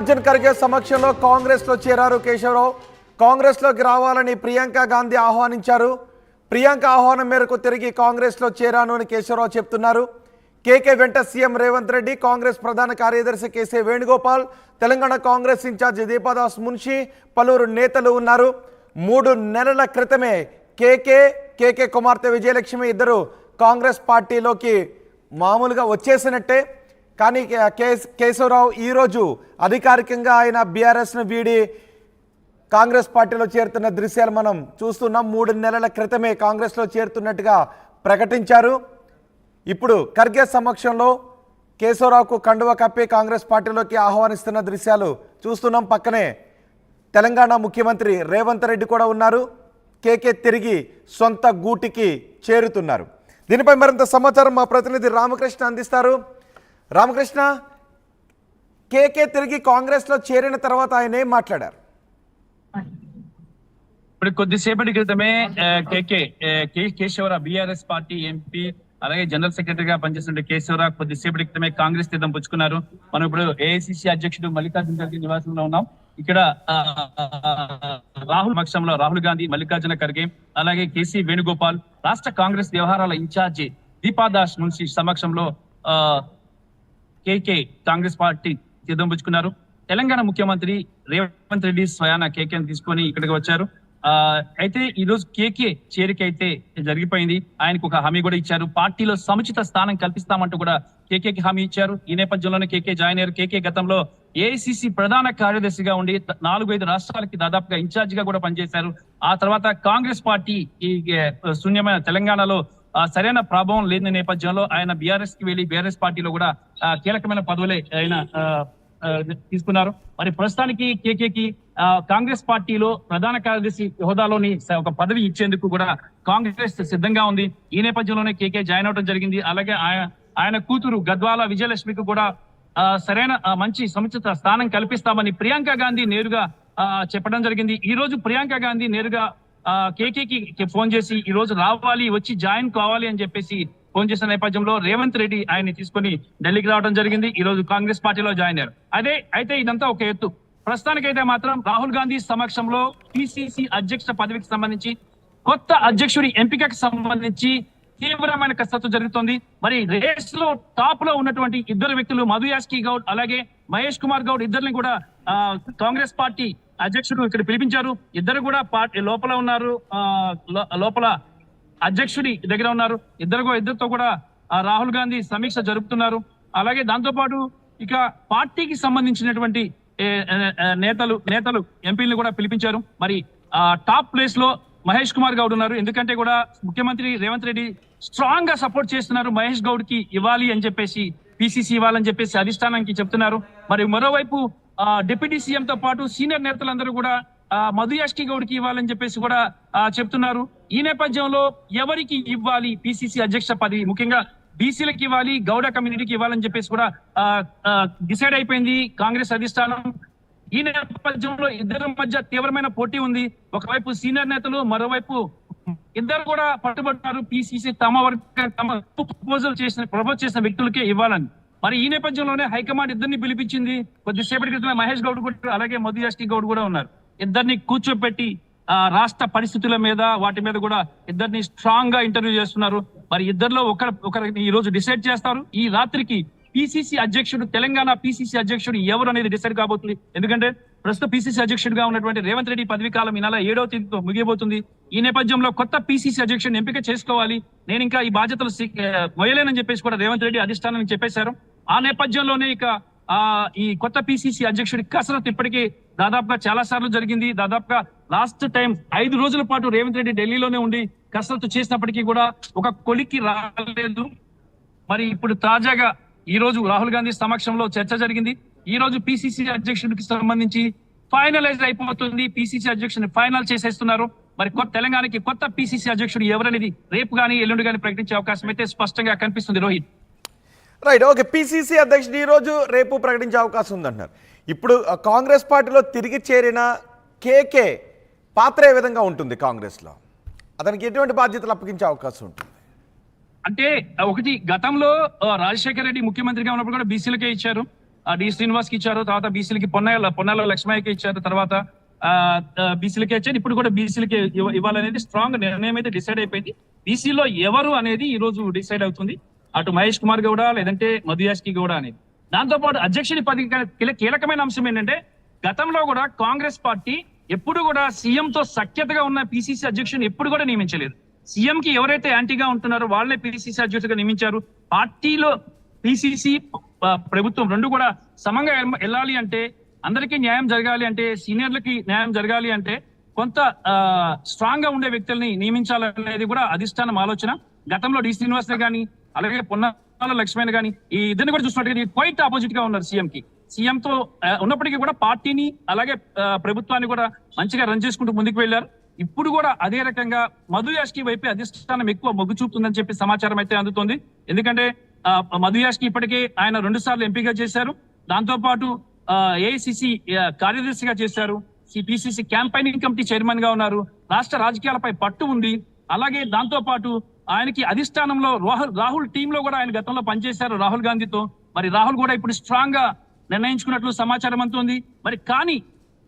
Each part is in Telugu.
మల్లికార్జున్ ఖర్గే సమక్షంలో కాంగ్రెస్ లో చేరారు కేశవరావు. కాంగ్రెస్ లోకి రావాలని ప్రియాంక గాంధీ ఆహ్వానించారు. ప్రియాంక ఆహ్వానం మేరకు తిరిగి కాంగ్రెస్ లో చేరాను అని కేశవరావు చెప్తున్నారు. కేకే వెంట సీఎం రేవంత్ రెడ్డి, కాంగ్రెస్ ప్రధాన కార్యదర్శి కేసీ వేణుగోపాల్, తెలంగాణ కాంగ్రెస్ ఇన్ఛార్జి దీపాదాస్ మున్షి, పలువురు నేతలు ఉన్నారు. 3 నెలల క్రితమే కేకే కుమార్తె విజయలక్ష్మి ఇద్దరు కాంగ్రెస్ పార్టీలోకి మామూలుగా వచ్చేసినట్టే. కానీ కేశవరావు ఈరోజు అధికారికంగా ఆయన బీఆర్ఎస్ను వీడి కాంగ్రెస్ పార్టీలో చేరుతున్న దృశ్యాలు మనం చూస్తున్నాం. 3 నెలల క్రితమే కాంగ్రెస్లో చేరుతున్నట్టుగా ప్రకటించారు. ఇప్పుడు ఖర్గే సమక్షంలో కేశవరావుకు కండువ కప్పి కాంగ్రెస్ పార్టీలోకి ఆహ్వానిస్తున్న దృశ్యాలు చూస్తున్నాం. పక్కనే తెలంగాణ ముఖ్యమంత్రి రేవంత్ రెడ్డి కూడా ఉన్నారు. కేకే తిరిగి సొంత గూటికి చేరుతున్నారు. దీనిపై మరింత సమాచారం మా ప్రతినిధి రామకృష్ణ అందిస్తారు. రామకృష్ణ, కేకే తిరిగి కాంగ్రెస్లో చేరిన తర్వాత ఆయన ఏం మాట్లాడారు? ఇప్పుడు కొద్దిసేపటి క్రితమే కేశవరావు బీఆర్ఎస్ పార్టీ ఎంపీ అలాగే జనరల్ సెక్రటరీగా పనిచేస్తున్న కేశవరావు కొద్దిసేపటి క్రితమే కాంగ్రెస్ తీర్థం పుచ్చుకున్నారు. మనం ఇప్పుడు ఏఐసిసి అధ్యక్షుడు మల్లికార్జున ఖర్గే నివాసంలో ఉన్నాం. ఇక్కడ రాహుల్ గాంధీ, మల్లికార్జున ఖర్గే అలాగే కేసీ వేణుగోపాల్, రాష్ట్ర కాంగ్రెస్ వ్యవహారాల ఇన్ఛార్జి దీపాదాస్ మున్షి సమక్షంలో కేకే కాంగ్రెస్ పార్టీ తీర్థం పుచ్చుకున్నారు. తెలంగాణ ముఖ్యమంత్రి రేవంత్ రెడ్డి స్వయాన కేకేని తీసుకొని ఇక్కడికి వచ్చారు. అయితే ఈ రోజు కేకే చేరిక అయితే జరిగిపోయింది. ఆయనకు ఒక హామీ కూడా ఇచ్చారు. పార్టీలో సముచిత స్థానం కల్పిస్తామంటూ కూడా కేకేకి హామీ ఇచ్చారు. ఈ నేపథ్యంలోనే కేకే జాయిన్ అయ్యారు. కేకే గతంలో ఏఐసిసి ప్రధాన కార్యదర్శిగా ఉండి 4-5 రాష్ట్రాలకి దాదాపుగా ఇన్ఛార్జ్ గా కూడా పనిచేశారు. ఆ తర్వాత కాంగ్రెస్ పార్టీ ఈ శూన్యమైన తెలంగాణలో సరైన ప్రభావం లేని నేపథ్యంలో ఆయన బీఆర్ఎస్ కి వెళ్లి బీఆర్ఎస్ పార్టీలో కూడా కీలకమైన పదవులే ఆయన తీసుకున్నారు. మరి ప్రస్తుతానికి కేకేకి కాంగ్రెస్ పార్టీలో ప్రధాన కార్యదర్శి హోదాలోని ఒక పదవి ఇచ్చేందుకు కూడా కాంగ్రెస్ సిద్ధంగా ఉంది. ఈ నేపథ్యంలోనే కేకే జాయిన్ అవడం జరిగింది. అలాగే ఆయన కూతురు గద్వాల విజయలక్ష్మికి కూడా సరైన మంచి సముచిత స్థానం కల్పిస్తామని ప్రియాంక గాంధీ నేరుగా చెప్పడం జరిగింది. ఈ రోజు ప్రియాంక గాంధీ నేరుగా కేకేకి ఫోన్ చేసి ఈ రోజు రావాలి, వచ్చి జాయిన్ కావాలి అని చెప్పేసి ఫోన్ చేసిన నేపథ్యంలో రేవంత్ రెడ్డి ఆయన్ని తీసుకుని ఢిల్లీకి రావడం జరిగింది. ఈ రోజు కాంగ్రెస్ పార్టీలో జాయిన్ అయ్యారు. అయితే ఇదంతా ఒక ఎత్తు. ప్రస్తుతానికైతే మాత్రం రాహుల్ గాంధీ సమక్షంలో పిసిసి అధ్యక్ష పదవికి సంబంధించి కొత్త అధ్యక్షుడి ఎంపికకు సంబంధించి తీవ్రమైన కసరత్తు జరుగుతోంది. మరి రేస్ లో టాప్ లో ఉన్నటువంటి ఇద్దరు వ్యక్తులు మధు యాస్కి గౌడ్ అలాగే మహేష్ కుమార్ గౌడ్ ఇద్దరిని కూడా కాంగ్రెస్ పార్టీ అధ్యక్షుడు ఇక్కడ పిలిపించారు. ఇద్దరు కూడా పార్టీ లోపల ఉన్నారు, లోపల అధ్యక్షుడి దగ్గర ఉన్నారు. ఇద్దరితో కూడా రాహుల్ గాంధీ సమీక్ష జరుపుతున్నారు. అలాగే దాంతో పాటు ఇక పార్టీకి సంబంధించినటువంటి నేతలు ఎంపీలను కూడా పిలిపించారు. మరి టాప్ ప్లేస్ లో మహేష్ కుమార్ గౌడ్ ఉన్నారు. ఎందుకంటే కూడా ముఖ్యమంత్రి రేవంత్ రెడ్డి స్ట్రాంగ్ గా సపోర్ట్ చేస్తున్నారు. మహేష్ గౌడ్ కి ఇవ్వాలి అని చెప్పేసి, పిసిసి ఇవ్వాలని చెప్పేసి అధిష్టానానికి చెప్తున్నారు. మరి మరోవైపు డిప్యూటీ సీఎం తో పాటు సీనియర్ నేతలందరూ కూడా మధు యాస్కి గౌడ్ కి ఇవ్వాలని చెప్పేసి కూడా చెప్తున్నారు. ఈ నేపథ్యంలో ఎవరికి ఇవ్వాలి పిసిసి అధ్యక్ష పదవి, ముఖ్యంగా బీసీలకు ఇవ్వాలి, గౌడ కమ్యూనిటీకి ఇవ్వాలని చెప్పేసి కూడా డిసైడ్ అయిపోయింది కాంగ్రెస్ అధిష్టానం. ఈ నేపథ్యంలో ఇద్దరి మధ్య తీవ్రమైన పోటీ ఉంది. ఒకవైపు సీనియర్ నేతలు, మరోవైపు ఇద్దరు కూడా పట్టుబట్టారు పిసిసి తమ ప్రపోజ్ చేసిన వ్యక్తులకే ఇవ్వాలని. మరి ఈ నేపథ్యంలోనే హైకమాండ్ ఇద్దరిని పిలిపించింది. కొద్దిసేపటి క్రితమే మహేష్ గౌడ్ కూడా అలాగే మధు యాస్కి గౌడ్ కూడా ఉన్నారు. ఇద్దరిని కూర్చోపెట్టి రాష్ట్ర పరిస్థితుల మీద వాటి మీద కూడా ఇద్దరిని స్ట్రాంగ్ గా ఇంటర్వ్యూ చేస్తున్నారు. మరి ఇద్దరిలో ఒకరిని ఈ రోజు డిసైడ్ చేస్తారు. ఈ రాత్రికి పిసిసి అధ్యక్షుడు, తెలంగాణ పిసిసి అధ్యక్షుడు ఎవరు అనేది డిసైడ్ కాబోతుంది. ఎందుకంటే ప్రస్తుత పిసిసి అధ్యక్షుడిగా ఉన్నటువంటి రేవంత్ రెడ్డి పదవి కాలం ఈ నెల 7వ తేదీతో ముగియబోతుంది. ఈ నేపథ్యంలో కొత్త పిసిసి అధ్యక్షుడిని ఎంపిక చేసుకోవాలి. నేను ఇంకా ఈ బాధ్యతలు మొయ్యలేనని చెప్పేసి కూడా రేవంత్ రెడ్డి అధిష్టానానికి చెప్పేశారు. ఆ నేపథ్యంలోనే ఇక ఈ కొత్త పిసిసి అధ్యక్షుడి కసరత్తు ఇప్పటికీ దాదాపుగా చాలా సార్లు జరిగింది. దాదాపుగా లాస్ట్ టైం 5 రోజుల పాటు రేవంత్ రెడ్డి ఢిల్లీలోనే ఉండి కసరత్తు చేసినప్పటికీ కూడా ఒక కొలిక్కి రాలేదు. మరి ఇప్పుడు తాజాగా ఈ రోజు రాహుల్ గాంధీ సమక్షంలో చర్చ జరిగింది. ఈ రోజు పిసిసి అధ్యక్షుడికి సంబంధించి ఫైనలైజ్ అయిపోతుంది. పిసిసి అధ్యక్షుడిని ఫైనల్ చేసేస్తున్నారు. మరి తెలంగాణకి కొత్త పిసిసి అధ్యక్షుడు ఎవరనేది రేపు కానీ ఎల్లుండి కానీ ప్రకటించే అవకాశం అయితే స్పష్టంగా కనిపిస్తుంది. Rohit, right, okay. పిసిసి అధ్యక్షుడు ఈ రోజు రేపు ప్రకటించే అవకాశం ఉందంటున్నారు. ఇప్పుడు కాంగ్రెస్ పార్టీలో తిరిగి చేరిన కేకే పాత్ర ఏ విధంగా ఉంటుంది కాంగ్రెస్లో? అతనికి ఎటువంటి బాధ్యతలు అప్పగించే అవకాశం ఉంటుంది? అంటే ఒకటి గతంలో రాజశేఖర రెడ్డి ముఖ్యమంత్రిగా ఉన్నప్పుడు కూడా బీసీలకే ఇచ్చారు. డి శ్రీనివాస్ కి ఇచ్చారు, తర్వాత బీసీలకి పొన్నాల లక్ష్మయ్యకి ఇచ్చారు, తర్వాత బీసీలకి ఇచ్చారు. ఇప్పుడు కూడా బీసీలకి ఇవ్వాలనేది స్ట్రాంగ్ నిర్ణయం అయితే డిసైడ్ అయిపోయింది. బీసీలో ఎవరు అనేది ఈ రోజు డిసైడ్ అవుతుంది. అటు మహేష్ కుమార్ గౌడ లేదంటే మధు యాష్కి గౌడ అనేది. దాంతో పాటు అధ్యక్షుడి పదవి కీలకమైన అంశం ఏంటంటే గతంలో కూడా కాంగ్రెస్ పార్టీ ఎప్పుడు కూడా సీఎం తో సఖ్యతగా ఉన్న పిసిసి అధ్యక్షుని ఎప్పుడు కూడా నియమించలేదు. సీఎం కి ఎవరైతే యాంటీగా ఉంటున్నారో వాళ్ళనే పిసిసి అధ్యక్షుడిగా నియమించారు. పార్టీలో పిసిసి ప్రభుత్వం రెండు కూడా సమంగా వెళ్ళాలి అంటే, అందరికీ న్యాయం జరగాలి అంటే, సీనియర్లకి న్యాయం జరగాలి అంటే కొంత స్ట్రాంగ్ గా ఉండే వ్యక్తుల్ని నియమించాలనేది కూడా అధిష్టానం ఆలోచన. గతంలో డి శ్రీనివాస్ గానీ అలాగే పొన్నాల లక్ష్మణ్ గానీ ఈ ఇద్దరిని కూడా చూసినట్టుగా క్వైట్ ఆపోజిట్ గా ఉన్నారు సీఎం కి. సీఎం తో ఉన్నప్పటికీ కూడా పార్టీని అలాగే ప్రభుత్వాన్ని కూడా మంచిగా రన్ చేసుకుంటూ ముందుకు వెళ్లారు. ఇప్పుడు కూడా అదే రకంగా మధు యాష్కి వైపే అధిష్టానం ఎక్కువ మొగ్గు చూపుతుందని చెప్పి సమాచారం అయితే అందుతోంది. ఎందుకంటే మధు యాష్కి ఇప్పటికే ఆయన 2 సార్లు ఎంపీగా చేశారు. దాంతో పాటు ఏఐసిసి కార్యదర్శిగా చేశారు. పిసిసి క్యాంపైనింగ్ కమిటీ చైర్మన్ గా ఉన్నారు. రాష్ట్ర రాజకీయాలపై పట్టు ఉంది. అలాగే దాంతో పాటు ఆయనకి అధిష్టానంలో రాహుల్ టీమ్ లో కూడా ఆయన గతంలో పనిచేశారు రాహుల్ గాంధీతో. మరి రాహుల్ కూడా ఇప్పుడు స్ట్రాంగ్ గా నిర్ణయించుకున్నట్లు సమాచారం అందుతుంది. మరి కానీ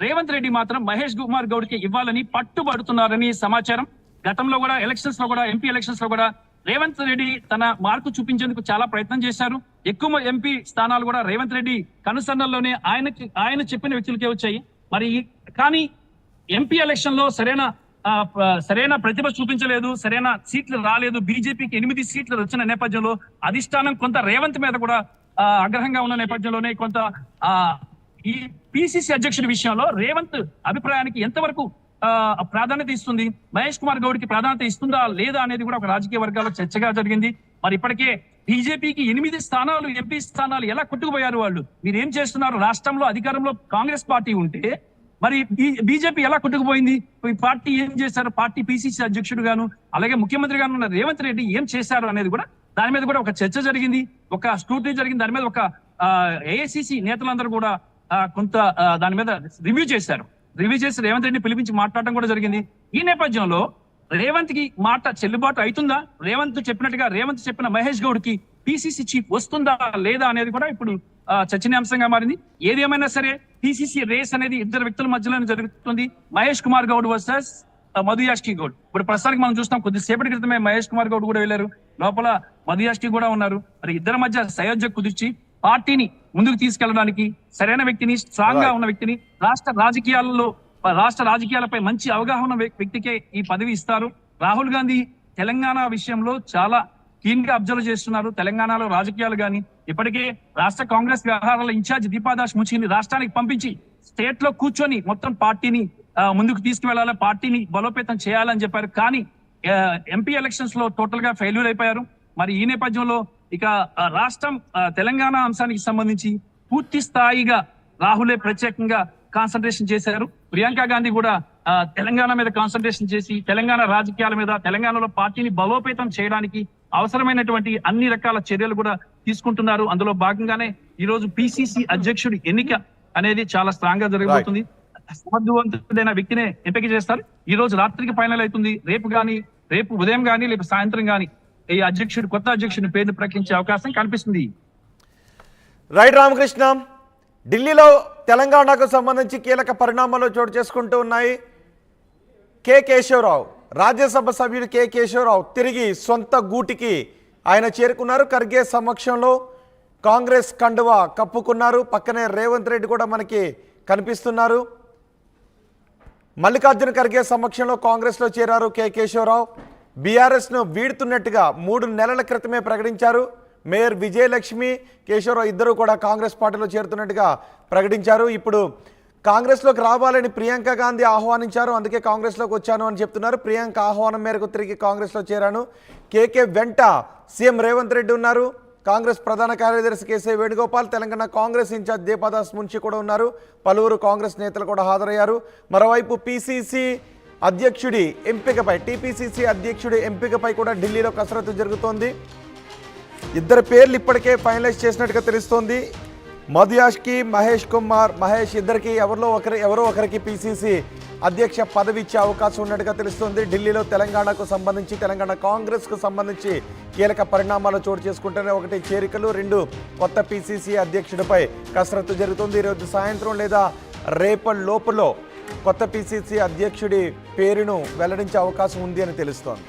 రేవంత్ రెడ్డి మాత్రం మహేష్ కుమార్ గౌడ్ కి ఇవ్వాలని పట్టుబడుతున్నారని సమాచారం. గతంలో కూడా ఎలక్షన్స్ లో కూడా ఎంపీ ఎలక్షన్స్ లో కూడా రేవంత్ రెడ్డి తన మార్కు చూపించేందుకు చాలా ప్రయత్నం చేశారు. ఎక్కువ ఎంపీ స్థానాలు కూడా రేవంత్ రెడ్డి కనుసన్నల్లోనే ఆయన చెప్పిన వ్యక్తులకే వచ్చాయి. మరి కానీ ఎంపీ ఎలక్షన్ లో సరైన ప్రతిభ చూపించలేదు, సరైన సీట్లు రాలేదు. బీజేపీకి 8 సీట్లు వచ్చిన నేపథ్యంలో అధిష్టానం కొంత రేవంత్ మీద కూడా ఆగ్రహంగా ఉన్న నేపథ్యంలోనే కొంత ఈ పిసిసి అధ్యక్షుడి విషయంలో రేవంత్ అభిప్రాయానికి ఎంతవరకు ప్రాధాన్యత ఇస్తుంది, మహేష్ కుమార్ గౌడ్ కి ప్రాధాన్యత ఇస్తుందా లేదా అనేది కూడా ఒక రాజకీయ వర్గాల్లో చర్చగా జరిగింది. మరి ఇప్పటికే బీజేపీకి 8 స్థానాలు ఎంపీ స్థానాలు ఎలా కొట్టుకుపోయారు వాళ్ళు. మీరు ఏం చేస్తున్నారు? రాష్ట్రంలో అధికారంలో కాంగ్రెస్ పార్టీ ఉంటే మరి బీజేపీ ఎలా కొట్టుకుపోయింది? ఈ పార్టీ ఏం చేశారు? పార్టీ పిసిసి అధ్యక్షుడు గాను అలాగే ముఖ్యమంత్రి గాను ఉన్న రేవంత్ రెడ్డి ఏం చేశారు అనేది కూడా దాని మీద కూడా ఒక చర్చ జరిగింది, ఒక స్క్రూటినీ జరిగింది. దాని మీద ఒక ఏఐసిసి నేతలందరూ కూడా కొంత దాని మీద రివ్యూ చేసి రేవంత్ రెడ్డిని పిలిపించి మాట్లాడడం కూడా జరిగింది. ఈ నేపథ్యంలో రేవంత్ కి మాట చెల్లుబాటు అవుతుందా? రేవంత్ చెప్పిన మహేష్ గౌడ్ కి పిసిసి చీఫ్ వస్తుందా లేదా అనేది కూడా ఇప్పుడు చర్చనీయాంశంగా మారింది. ఏది ఏమైనా సరే పిసిసి రేస్ అనేది 2 వ్యక్తుల మధ్యలోనే జరుగుతుంది. మహేష్ కుమార్ గౌడ్ వర్సెస్ మధు యాష్కి గౌడ్. ఇప్పుడు ప్రస్తుతానికి మనం చూస్తాం, కొద్దిసేపటి క్రితమే మహేష్ కుమార్ గౌడ్ కూడా వెళ్ళారు, లోపల మధు యాష్కి కూడా ఉన్నారు. మరి ఇద్దరి మధ్య సయోధ్య కుదిర్చి పార్టీని ముందుకు తీసుకెళ్లడానికి సరైన వ్యక్తిని, స్ట్రాంగ్ గా ఉన్న వ్యక్తిని, రాష్ట్ర రాజకీయాలపై మంచి అవగాహన వ్యక్తికే ఈ పదవి ఇస్తారు. రాహుల్ గాంధీ తెలంగాణ విషయంలో చాలా కీన్ గా అబ్జర్వ్ చేస్తున్నారు. తెలంగాణలో రాజకీయాలు గాని ఇప్పటికే రాష్ట్ర కాంగ్రెస్ వ్యవహారాల ఇన్ఛార్జ్ దీపాదాస్ మున్షిని రాష్ట్రానికి పంపించి స్టేట్ లో కూర్చొని మొత్తం పార్టీని ముందుకు తీసుకువెళ్లాలి, పార్టీని బలోపేతం చేయాలని చెప్పారు. కానీ ఎంపీ ఎలక్షన్స్ లో టోటల్ గా ఫెయిల్యూర్ అయిపోయారు. మరి ఈ నేపథ్యంలో ఇక రాష్ట్రం తెలంగాణ అంశానికి సంబంధించి పూర్తి స్థాయిగా రాహులే ప్రత్యేకంగా కాన్సన్ట్రేషన్ చేశారు. ప్రియాంక గాంధీ కూడా తెలంగాణ మీద కాన్సన్ట్రేషన్ చేసి తెలంగాణ రాజకీయాల మీద, తెలంగాణలో పార్టీని బలోపేతం చేయడానికి అవసరమైనటువంటి అన్ని రకాల చర్యలు కూడా తీసుకుంటున్నారు. అందులో భాగంగానే ఈ రోజు పిసిసి అధ్యక్షుడి ఎన్నిక అనేది చాలా స్ట్రాంగ్ గా జరగబోతుంది. సమర్థవంతుడైన వ్యక్తినే ఎంపిక చేస్తారు. ఈ రోజు రాత్రికి ఫైనల్ అవుతుంది. రేపు ఉదయం గానీ లేక సాయంత్రం గానీ ఈ కొత్త అధ్యక్షుడి పేరును ప్రకటించే అవకాశం కనిపిస్తుంది. రైట్ రామకృష్ణ, ఢిల్లీలో తెలంగాణకు సంబంధించి కీలక పరిణామాలు చోటు చేసుకుంటూ ఉన్నాయి. కె కేశవరావు, రాజ్యసభ సభ్యుడు కె కేశవరావు తిరిగి సొంత గూటికి ఆయన చేరుకున్నారు. ఖర్గే సమక్షంలో కాంగ్రెస్ కండువా కప్పుకున్నారు. పక్కనే రేవంత్ రెడ్డి కూడా మనకి కనిపిస్తున్నారు. మల్లికార్జున ఖర్గే సమక్షంలో కాంగ్రెస్లో చేరారు కె కేశవరావు. బీఆర్ఎస్ను వీడుతున్నట్టుగా 3 నెలల క్రితమే ప్రకటించారు. మేయర్ విజయలక్ష్మి, కేశవరావు ఇద్దరు కూడా కాంగ్రెస్ పార్టీలో చేరుతున్నట్టుగా ప్రకటించారు. ఇప్పుడు కాంగ్రెస్లోకి రావాలని ప్రియాంక గాంధీ ఆహ్వానించారు, అందుకే కాంగ్రెస్లోకి వచ్చాను అని చెప్తున్నారు. ప్రియాంక ఆహ్వానం మేరకు తిరిగి కాంగ్రెస్లో చేరాను. కేకే వెంట సీఎం రేవంత్ రెడ్డి ఉన్నారు. కాంగ్రెస్ ప్రధాన కార్యదర్శి కేసీ వేణుగోపాల్, తెలంగాణ కాంగ్రెస్ ఇన్ఛార్జ్ దీపాదాస్ మున్షి కూడా ఉన్నారు. పలువురు కాంగ్రెస్ నేతలు కూడా హాజరయ్యారు. మరోవైపు పిసిసి అధ్యక్షుడి ఎంపికపై, టీపీసీసీ అధ్యక్షుడి ఎంపికపై కూడా ఢిల్లీలో కసరత్తు జరుగుతోంది. 2 పేర్లు ఇప్పటికే ఫైనలైజ్ చేసినట్టుగా తెలుస్తోంది. మధు యాష్కి, మహేష్ ఇద్దరికి ఎవరో ఒకరికి పిసిసి అధ్యక్ష పదవి ఇచ్చే అవకాశం ఉన్నట్టుగా తెలుస్తోంది. ఢిల్లీలో తెలంగాణకు సంబంధించి, తెలంగాణ కాంగ్రెస్కు సంబంధించి కీలక పరిణామాలు చోటు చేసుకుంటేనే, ఒకటి చేరికలు, రెండు కొత్త పిసిసి అధ్యక్షుడిపై కసరత్తు జరుగుతుంది. ఈరోజు సాయంత్రం లేదా రేపటి లోపల కొత్త పిసిసి అధ్యక్షుడి పేరును వెల్లడించే అవకాశం ఉంది అని తెలుస్తోంది.